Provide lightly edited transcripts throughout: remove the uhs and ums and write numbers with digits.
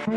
Hello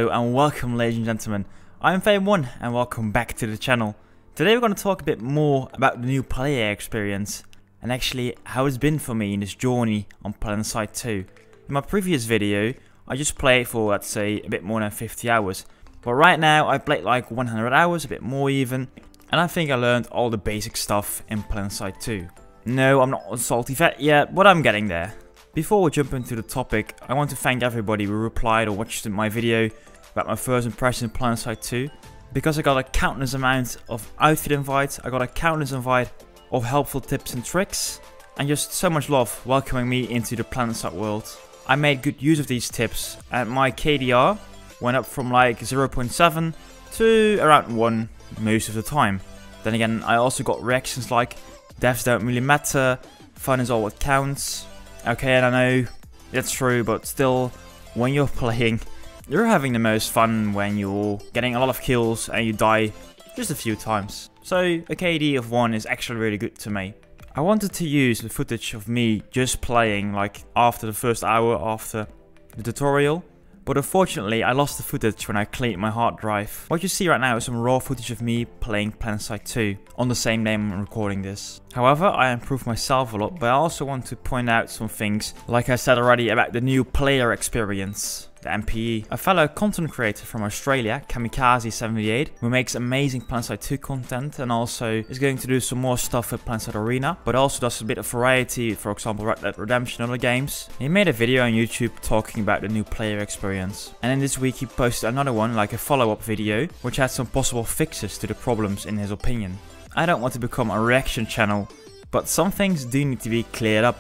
and welcome, ladies and gentlemen. I'm Fame1 and welcome back to the channel. Today we're going to talk a bit more about the new player experience and actually how it's been for me in this journey on Planetside 2. In my previous video, I just played for, let's say, a bit more than 50 hours. But right now I played like 100 hours, a bit more even, and I think I learned all the basic stuff in Planetside 2. No, I'm not a salty vet yet, but I'm getting there. Before we jump into the topic, I want to thank everybody who replied or watched my video about my first impression of Planetside 2, because I got a countless amount of outfit invites, I got a countless invite of helpful tips and tricks, and just so much love welcoming me into the Planetside world. I made good use of these tips, and my KDR went up from like 0.7 to around 1 most of the time. Then again, I also got reactions like, devs don't really matter, fun is all what counts. Okay, and I know that's true, but still, when you're playing, you're having the most fun when you're getting a lot of kills and you die just a few times. So a KD of 1 is actually really good to me. I wanted to use the footage of me just playing like after the first hour after the tutorial, but unfortunately I lost the footage when I cleaned my hard drive. What you see right now is some raw footage of me playing Planetside 2 on the same day I'm recording this. However, I improved myself a lot, but I also want to point out some things, like I said already, about the new player experience, the NPE. A fellow content creator from Australia, Kamikaze78, who makes amazing Planetside 2 content and also is going to do some more stuff with Planetside Arena, but also does a bit of variety, for example Red Dead Redemption and other games. He made a video on YouTube talking about the new player experience, and then this week he posted another one, like a follow-up video, which had some possible fixes to the problems in his opinion. I don't want to become a reaction channel, but some things do need to be cleared up,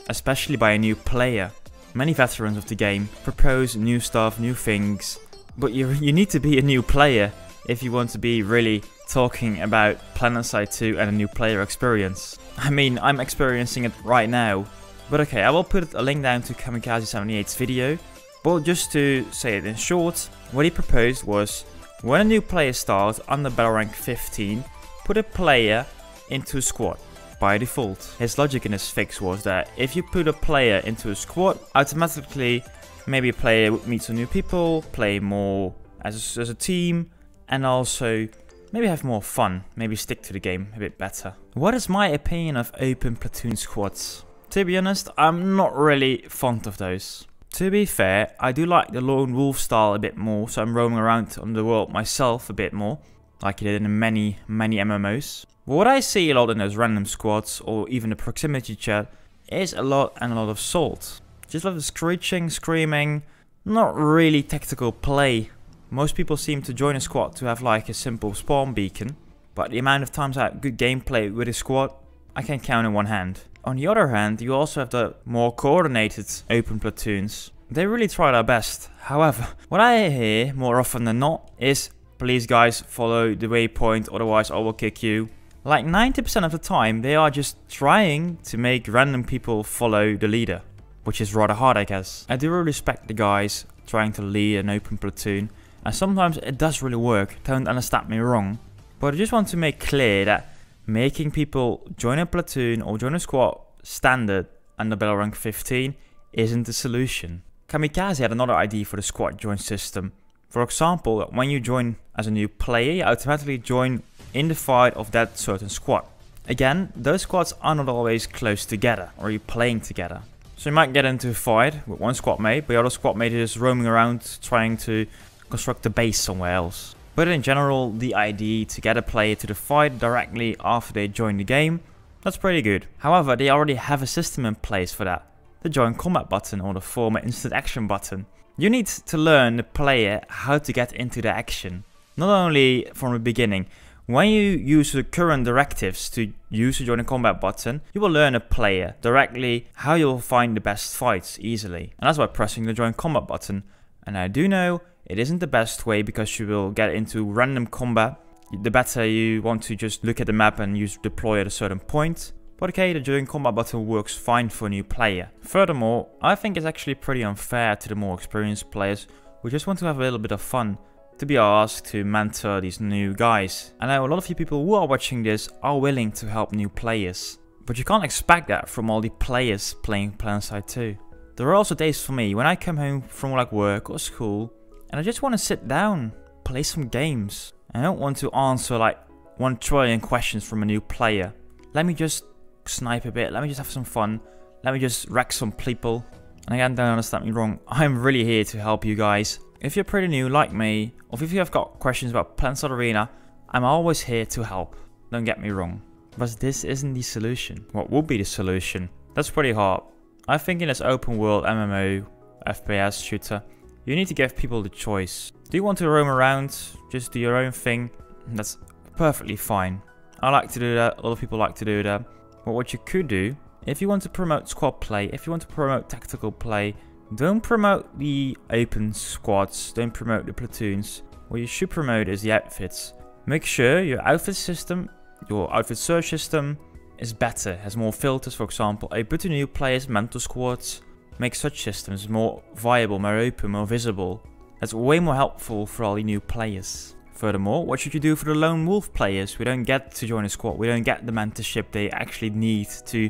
especially by a new player. Many veterans of the game propose new stuff, new things, but you need to be a new player if you want to be really talking about Planetside 2 and a new player experience. I mean, I'm experiencing it right now, but okay, I will put a link down to Kamikaze78's video, but just to say it in short, what he proposed was, when a new player starts under battle rank 15, put a player into a squad by default. His logic in this fix was that if you put a player into a squad, automatically maybe a player would meet some new people, play more as a team, and also maybe have more fun, maybe stick to the game a bit better. What is my opinion of open platoon squads? To be honest, I'm not really fond of those. To be fair, I do like the lone wolf style a bit more, so I'm roaming around on the world myself a bit more, like you did in many MMOs. But what I see a lot in those random squads, or even the proximity chat, is a lot of salt. Just a lot of screeching, screaming, not really tactical play. Most people seem to join a squad to have like a simple spawn beacon, but the amount of times I had good gameplay with a squad, I can count in one hand. On the other hand, you also have the more coordinated open platoons. They really try their best. However, what I hear more often than not is, please guys, follow the waypoint, otherwise I will kick you. Like 90% of the time, they are just trying to make random people follow the leader, which is rather hard, I guess. I do really respect the guys trying to lead an open platoon, and sometimes it does really work, don't understand me wrong. But I just want to make clear that making people join a platoon or join a squad standard under battle rank 15 isn't the solution. Kamikaze had another idea for the squad join system. For example, when you join as a new player, you automatically join in the fight of that certain squad. Again, those squads are not always close together, or you're playing together. So you might get into a fight with one squad mate, but the other squad mate is roaming around trying to construct a base somewhere else. But in general, the idea to get a player to the fight directly after they join the game, that's pretty good. However, they already have a system in place for that. The join combat button, or the former instant action button. You need to learn the player how to get into the action. Not only from the beginning. When you use the current directives to use the join a combat button, you will learn a player directly how you'll find the best fights easily. And that's by pressing the join combat button. And I do know it isn't the best way because you will get into random combat. The better you want to just look at the map and use deploy at a certain point. But okay, the join combat button works fine for a new player. Furthermore, I think it's actually pretty unfair to the more experienced players who just want to have a little bit of fun, to be asked to mentor these new guys. And I know a lot of you people who are watching this are willing to help new players. But you can't expect that from all the players playing Planetside 2. There are also days for me when I come home from like work or school and I just want to sit down, play some games. I don't want to answer like 1 trillion questions from a new player. Let me just snipe a bit, let me just have some fun, let me just wreck some people. And again, don't understand me wrong, I'm really here to help you guys. If you're pretty new like me, or if you have got questions about Planetside Arena, I'm always here to help. Don't get me wrong. But this isn't the solution. What would be the solution? That's pretty hard. I think in this open world MMO, FPS shooter, you need to give people the choice. Do you want to roam around, just do your own thing? That's perfectly fine. I like to do that, a lot of people like to do that. But what you could do, if you want to promote squad play, if you want to promote tactical play, don't promote the open squads, don't promote the platoons. What you should promote is the outfits. Make sure your outfit system, your outfit search system is better, has more filters, for example. Put the new players, mental squads, make such systems more viable, more open, more visible. That's way more helpful for all the new players. Furthermore, what should you do for the lone wolf players who don't get to join a squad, we don't get the mentorship they actually need to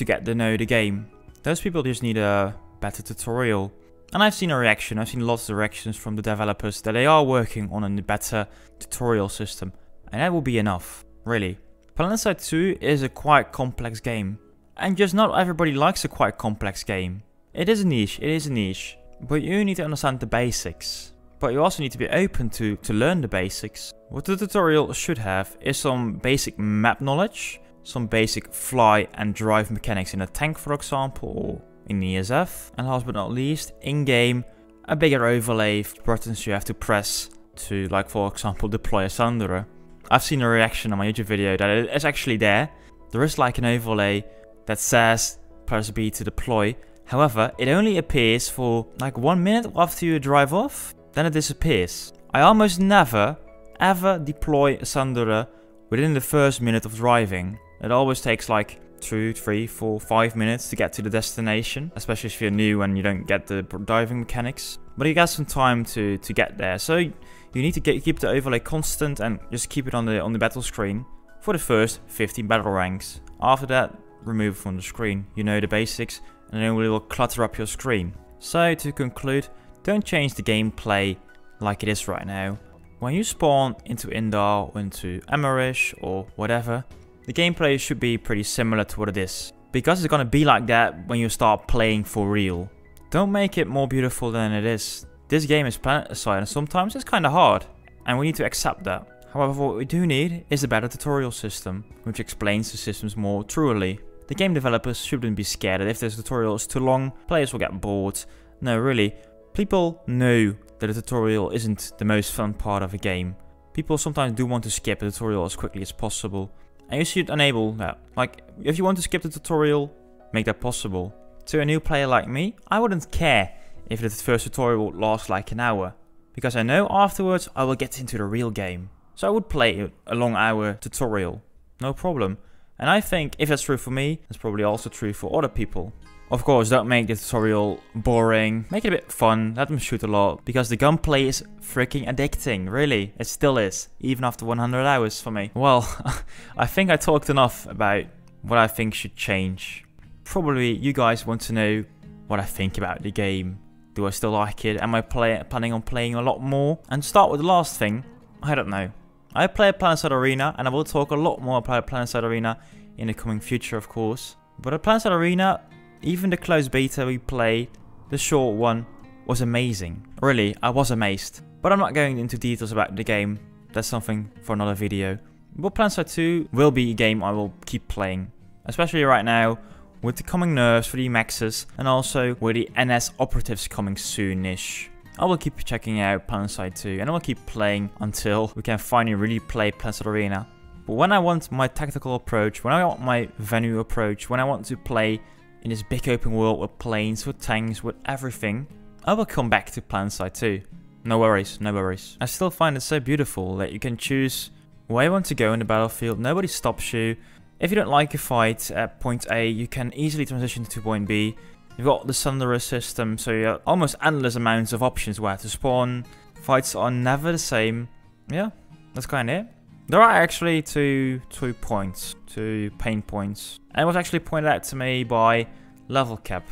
get to know the game? Those people just need a better tutorial. And I've seen a reaction, I've seen lots of reactions from the developers that they are working on a better tutorial system. And that will be enough, really. Planetside 2 is a quite complex game. And just not everybody likes a quite complex game. It is a niche, but you need to understand the basics. But you also need to be open to learn the basics. What the tutorial should have is some basic map knowledge, some basic fly and drive mechanics in a tank, for example, or in the ESF. And last but not least, in-game, a bigger overlay of buttons you have to press to, like, for example, deploy a Sunderer. I've seen a reaction on my YouTube video that it's actually there. There is like an overlay that says press B to deploy. However, it only appears for like 1 minute after you drive off, then it disappears. I almost never ever deploy a Sunderer within the first minute of driving. It always takes like 2, 3, 4, 5 minutes to get to the destination, especially if you're new and you don't get the driving mechanics. But you got some time to get there, so you need to keep the overlay constant and just keep it on the battle screen for the first 15 battle ranks. After that, remove it from the screen. You know the basics, and then it will clutter up your screen. So to conclude, don't change the gameplay like it is right now. When you spawn into Indar or into Emmerich or whatever, the gameplay should be pretty similar to what it is. Because it's gonna be like that when you start playing for real. Don't make it more beautiful than it is. This game is Planetside and sometimes it's kinda hard. And we need to accept that. However, what we do need is a better tutorial system, which explains the systems more truly. The game developers shouldn't be scared that if this tutorial is too long, players will get bored. No, really, people know that a tutorial isn't the most fun part of a game. People sometimes do want to skip a tutorial as quickly as possible. And you should enable that. Like, if you want to skip the tutorial, make that possible. To a new player like me, I wouldn't care if the first tutorial lasts like an hour. Because I know afterwards I will get into the real game. So I would play a long hour tutorial. No problem. And I think if that's true for me, that's probably also true for other people. Of course, don't make the tutorial boring. Make it a bit fun. Let them shoot a lot. Because the gunplay is freaking addicting. Really. It still is. Even after 100 hours for me. Well, I think I talked enough about what I think should change. Probably you guys want to know what I think about the game. Do I still like it? Am I planning on playing a lot more? And to start with the last thing, I don't know. I play Planetside Arena, and I will talk a lot more about Planetside Arena in the coming future, of course. But at Planetside Arena, even the closed beta we played, the short one, was amazing. Really, I was amazed. But I'm not going into details about the game. That's something for another video. But Planetside 2 will be a game I will keep playing. Especially right now, with the coming nerfs for the maxes, and also with the NS operatives coming soonish. I will keep checking out Planetside 2, and I will keep playing until we can finally really play Planetside Arena. But when I want my tactical approach, when I want my venue approach, when I want to play in this big open world with planes, with tanks, with everything, I will come back to Planetside 2. No worries, no worries. I still find it so beautiful that you can choose where you want to go in the battlefield, nobody stops you. If you don't like a fight at point A, you can easily transition to point B. You've got the Sunderer system, so you have almost endless amounts of options where to spawn. Fights are never the same. Yeah, that's kind of it. There are actually two pain points. And it was actually pointed out to me by Level Cap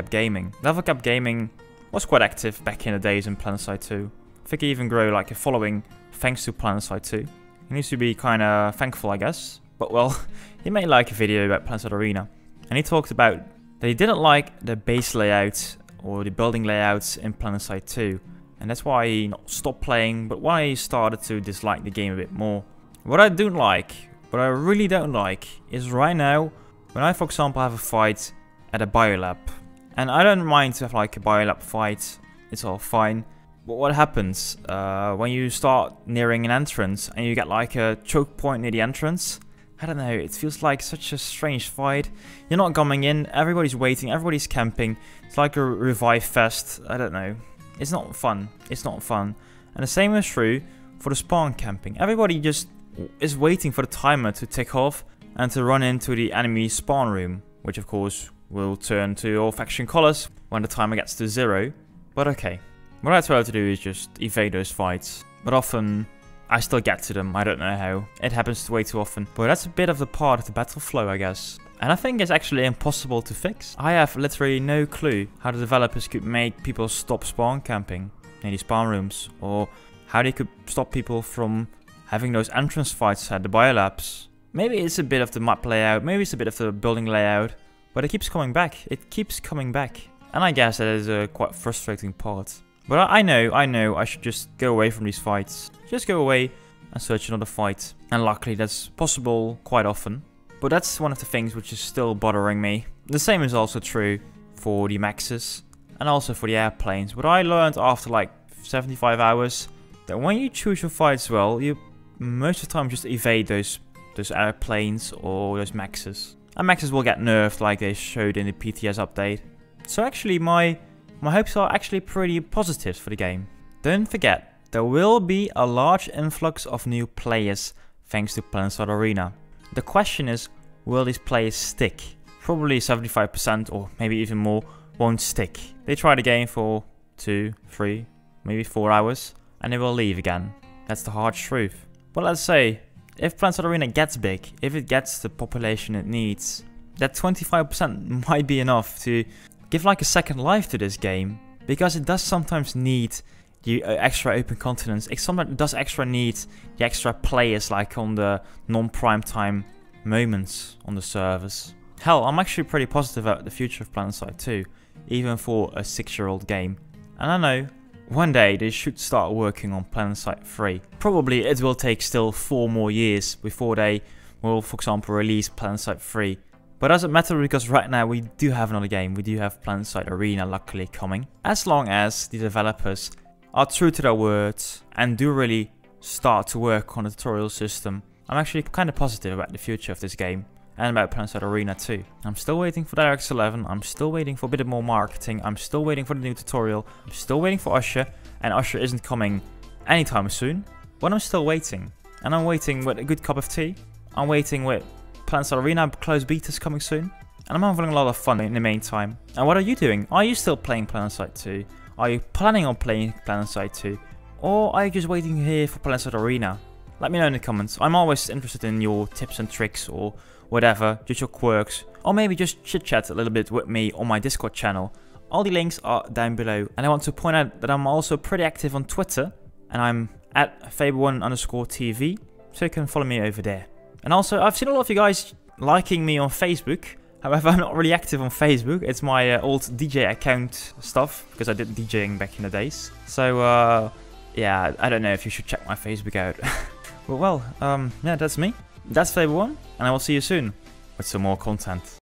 Gaming. Level Cap Gaming was quite active back in the days in Planetside 2. I think he even grew like a following thanks to Planetside 2. He needs to be kind of thankful, I guess. But well, he made like a video about Planetside Arena. And he talked about that he didn't like the base layout or the building layouts in Planetside 2. And that's why he not stopped playing, but why he started to dislike the game a bit more. What I really don't like, is right now, when I, for example, have a fight at a biolab. And I don't mind to have like a biolab fight, it's all fine. But what happens when you start nearing an entrance and you get like a choke point near the entrance? I don't know, it feels like such a strange fight. You're not coming in, everybody's waiting, everybody's camping. It's like a revive fest, I don't know. It's not fun. It's not fun. And the same is true for the spawn camping. Everybody just is waiting for the timer to tick off and to run into the enemy spawn room, which of course will turn to all faction colors when the timer gets to 0. But okay. What I try to do is just evade those fights. But often I still get to them. I don't know how. It happens way too often. But that's a bit of the part of the battle flow, I guess. And I think it's actually impossible to fix. I have literally no clue how the developers could make people stop spawn camping in these spawn rooms. Or how they could stop people from having those entrance fights at the biolabs. Maybe it's a bit of the map layout, maybe it's a bit of the building layout. But it keeps coming back. It keeps coming back. And I guess that is a quite frustrating part. But I know I should just go away from these fights. Just go away and search another fight. And luckily that's possible quite often. But that's one of the things which is still bothering me. The same is also true for the maxes and also for the airplanes. But I learned after like 75 hours that when you choose your fights well, you most of the time just evade those airplanes or those maxes. And maxes will get nerfed like they showed in the PTS update. So actually my hopes are actually pretty positive for the game. Don't forget, there will be a large influx of new players thanks to Planetside Arena. The question is, will these players stick? Probably 75% or maybe even more won't stick. They try the game for 2, 3, maybe 4 hours and they will leave again. That's the hard truth. But let's say, if Planetside Arena gets big, if it gets the population it needs, that 25% might be enough to give like a second life to this game. Because it does sometimes need the extra open continents. It sometimes does extra need the extra players like on the non-prime time moments on the servers. Hell, I'm actually pretty positive about the future of Planetside 2, even for a 6-year-old game. And I know, one day they should start working on Planetside 3. Probably it will take still 4 more years before they will, for example, release Planetside 3. But it doesn't matter because right now we do have another game. We do have Planetside Arena luckily coming. As long as the developers are true to their words and do really start to work on the tutorial system, I'm actually kind of positive about the future of this game and about Planetside Arena too. I'm still waiting for DirectX 11, I'm still waiting for a bit more marketing, I'm still waiting for the new tutorial, I'm still waiting for Usher, and Usher isn't coming anytime soon, but I'm still waiting. And I'm waiting with a good cup of tea, I'm waiting with Planetside Arena closed betas coming soon, and I'm having a lot of fun in the meantime. And what are you doing? Are you still playing Planetside 2? Are you planning on playing Planetside 2? Or are you just waiting here for Planetside Arena? Let me know in the comments. I'm always interested in your tips and tricks or whatever, just your quirks. Or maybe just chit chat a little bit with me on my Discord channel. All the links are down below. And I want to point out that I'm also pretty active on Twitter. And I'm at Faber1_TV. So you can follow me over there. And also, I've seen a lot of you guys liking me on Facebook. However, I'm not really active on Facebook. It's my old DJ account stuff, because I did DJing back in the days. So, yeah, I don't know if you should check my Facebook out. But well, yeah, that's me. That's Faber1, and I will see you soon with some more content.